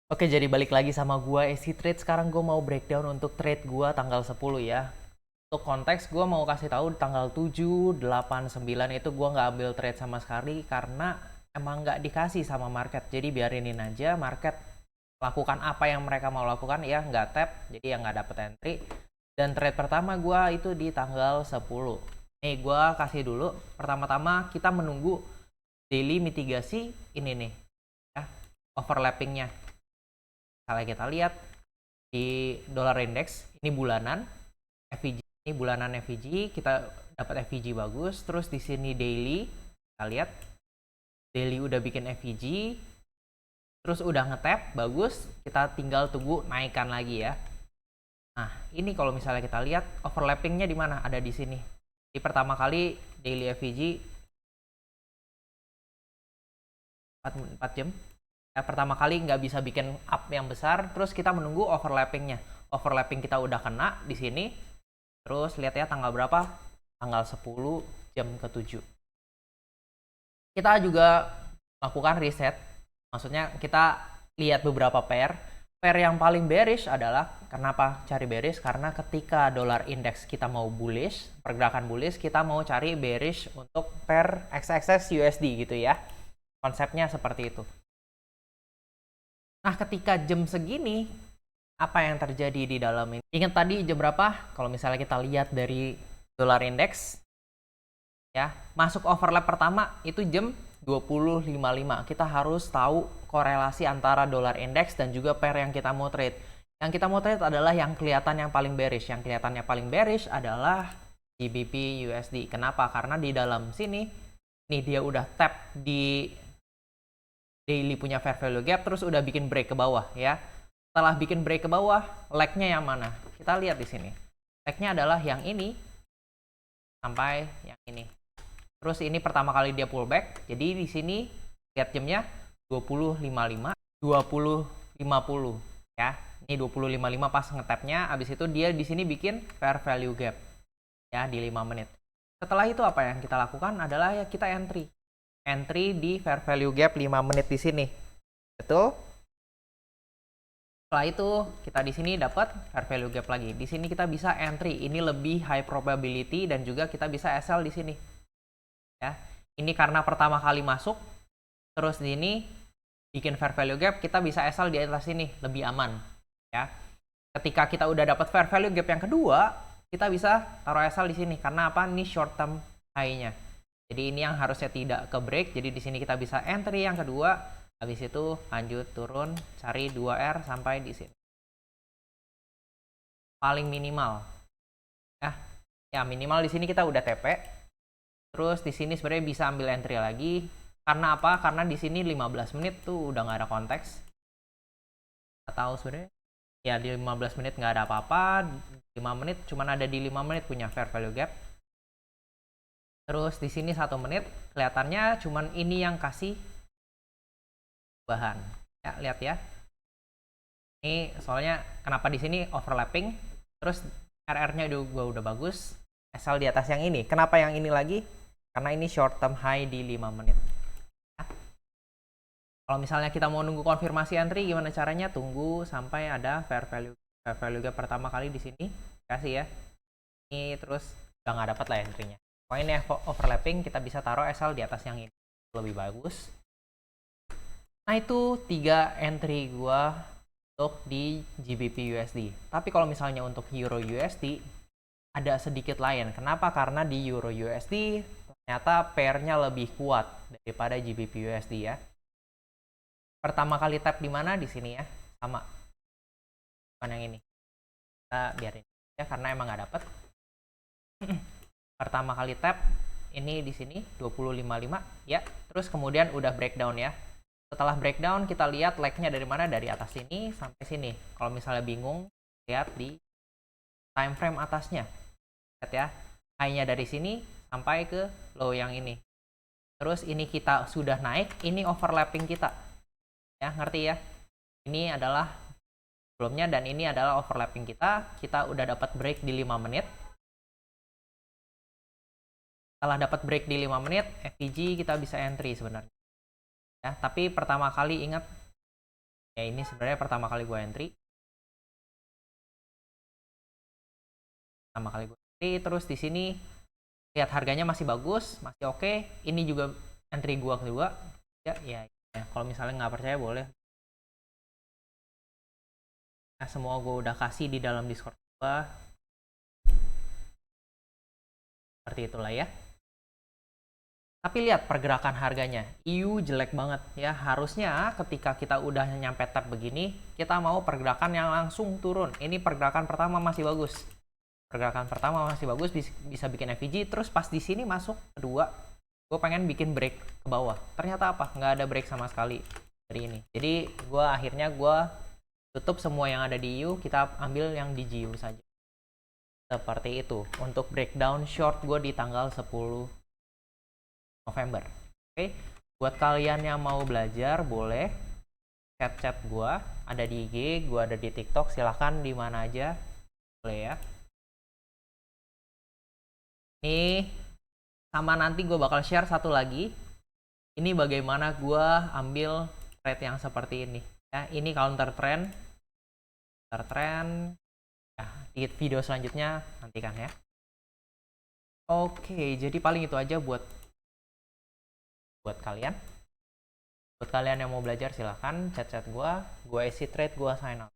Oke, jadi balik lagi sama gua Easy Trade. Sekarang gua mau breakdown untuk trade gua tanggal 10 ya. Untuk konteks gua mau kasih tahu tanggal 7, 8, 9 itu gua nggak ambil trade sama sekali karena emang nggak dikasih sama market. Jadi biarinin aja market lakukan apa yang mereka mau lakukan ya, nggak tap, jadi ya nggak dapet entry. Dan trade pertama gua itu di tanggal 10. Nih gua kasih dulu. Pertama-tama kita menunggu daily mitigasi ini nih ya, overlappingnya. Kalau kita lihat di dollar index ini bulanan FVG, ini bulanan FVG, kita dapat FVG bagus. Terus di sini daily, kita lihat daily udah bikin FVG, terus udah ngetap bagus, kita tinggal tunggu naikkan lagi ya. Nah ini kalau misalnya kita lihat overlappingnya di mana, ada di sini. Di pertama kali daily FVG 4 jam ya, pertama kali nggak bisa bikin up yang besar, terus kita menunggu overlappingnya. Overlapping kita udah kena di sini. Terus lihat ya tanggal berapa? Tanggal 10 jam ke-7. Kita juga lakukan reset. Maksudnya kita lihat beberapa pair. Pair yang paling bearish adalah, kenapa cari bearish? Karena ketika dolar index kita mau bullish, pergerakan bullish, kita mau cari bearish untuk pair XXS USD gitu ya. Konsepnya seperti itu. Nah, ketika jam segini, apa yang terjadi di dalam ini? Ingat tadi jam berapa? Kalau misalnya kita lihat dari dolar index, ya, masuk overlap pertama itu jam 20.55. Kita harus tahu korelasi antara dolar index dan juga pair yang kita mau trade. Yang kita mau trade adalah yang kelihatan yang paling bearish. Yang kelihatannya paling bearish adalah GBP USD. Kenapa? Karena di dalam sini, nih dia udah tap di daily punya fair value gap, terus udah bikin break ke bawah ya. Setelah bikin break ke bawah, leg-nya yang mana? Kita lihat di sini. Leg-nya adalah yang ini sampai yang ini. Terus ini pertama kali dia pullback. Jadi di sini lihat jamnya 20.55, 20.50 ya. Ini 20.55 pas ngetapnya. Habis itu dia di sini bikin fair value gap ya di 5 menit. Setelah itu apa yang kita lakukan adalah ya kita entry. Entry di fair value gap 5 menit di sini. Betul? Setelah itu kita di sini dapat fair value gap lagi. Di sini kita bisa entry. Ini lebih high probability dan juga kita bisa sell di sini. Ya. Ini karena pertama kali masuk, terus di ini bikin fair value gap, kita bisa sell di atas sini, lebih aman. Ya. Ketika kita udah dapat fair value gap yang kedua, kita bisa taruh sell di sini karena apa? Ini short term high-nya. Jadi ini yang harusnya tidak ke break. Jadi di sini kita bisa entry yang kedua, habis itu lanjut turun, cari 2R sampai di sini. Paling minimal. Ya minimal di sini kita udah TP. Terus di sini sebenarnya bisa ambil entry lagi. Karena apa? Karena di sini 15 menit tuh udah nggak ada konteks. Atau sebenarnya ya di 15 menit nggak ada apa-apa. 5 menit cuman ada di 5 menit punya fair value gap. Terus di sini 1 menit kelihatannya cuman ini yang kasih bahan. Ya, lihat ya. Ini soalnya kenapa di sini overlapping. Terus RR-nya juga udah bagus. Asal di atas yang ini. Kenapa yang ini lagi? Karena ini short term high di 5 menit. Kalau misalnya kita mau nunggu konfirmasi entry, gimana caranya? Tunggu sampai ada fair value gap pertama kali di sini. Kasih ya. Ini terus udah nggak dapat lah entry-nya. Pokoknya ini overlapping, kita bisa taruh SL di atas yang ini. Lebih bagus. Nah itu 3 entry gua untuk di GBP USD. Tapi kalau misalnya untuk Euro USD, ada sedikit lain. Kenapa? Karena di Euro USD ternyata pairnya lebih kuat daripada GBP USD ya. Pertama kali tap di mana? Di sini ya, sama. Bukan yang ini. Kita biarin ya karena emang nggak dapet. Pertama kali tap ini di sini 20.55 ya. Terus kemudian udah breakdown ya. Setelah breakdown kita lihat leg-nya dari mana? Dari atas sini sampai sini. Kalau misalnya bingung, lihat di time frame atasnya. Lihat ya, high-nya dari sini sampai ke low yang ini. Terus ini kita sudah naik, ini overlapping kita. Ya, ngerti ya? Ini adalah sebelumnya dan ini adalah overlapping kita. Kita udah dapat break di 5 menit. Setelah dapat break di 5 menit, FVG kita bisa entry sebenarnya. Ya, tapi pertama kali ingat Ya ini sebenarnya pertama kali gue entry. Terus di sini lihat harganya masih bagus, masih oke. Ini juga entry gue kedua. Ya. Kalau misalnya nggak percaya boleh. Nah, semua gue udah kasih di dalam Discord gue. Seperti itulah ya. Tapi lihat pergerakan harganya, EU jelek banget ya. Harusnya ketika kita udah nyampe tab begini, kita mau pergerakan yang langsung turun. Ini pergerakan pertama masih bagus. Bisa bikin FVG. Terus pas di sini masuk kedua, gue pengen bikin break ke bawah. Ternyata apa? Nggak ada break sama sekali dari ini. Jadi akhirnya gue tutup semua yang ada di EU, kita ambil yang di GU saja. Seperti itu. Untuk breakdown short gue di tanggal 10 November. Oke, buat kalian yang mau belajar boleh chat gue, ada di IG, gue ada di TikTok, silahkan di mana aja boleh ya. Ini sama nanti gue bakal share satu lagi. Ini bagaimana gue ambil trade yang seperti ini. Ya, ini counter trend. Ya, di video selanjutnya nantikan ya. Oke, jadi paling itu aja buat kalian. Buat kalian yang mau belajar silahkan chat gue isi trade, gue sign out.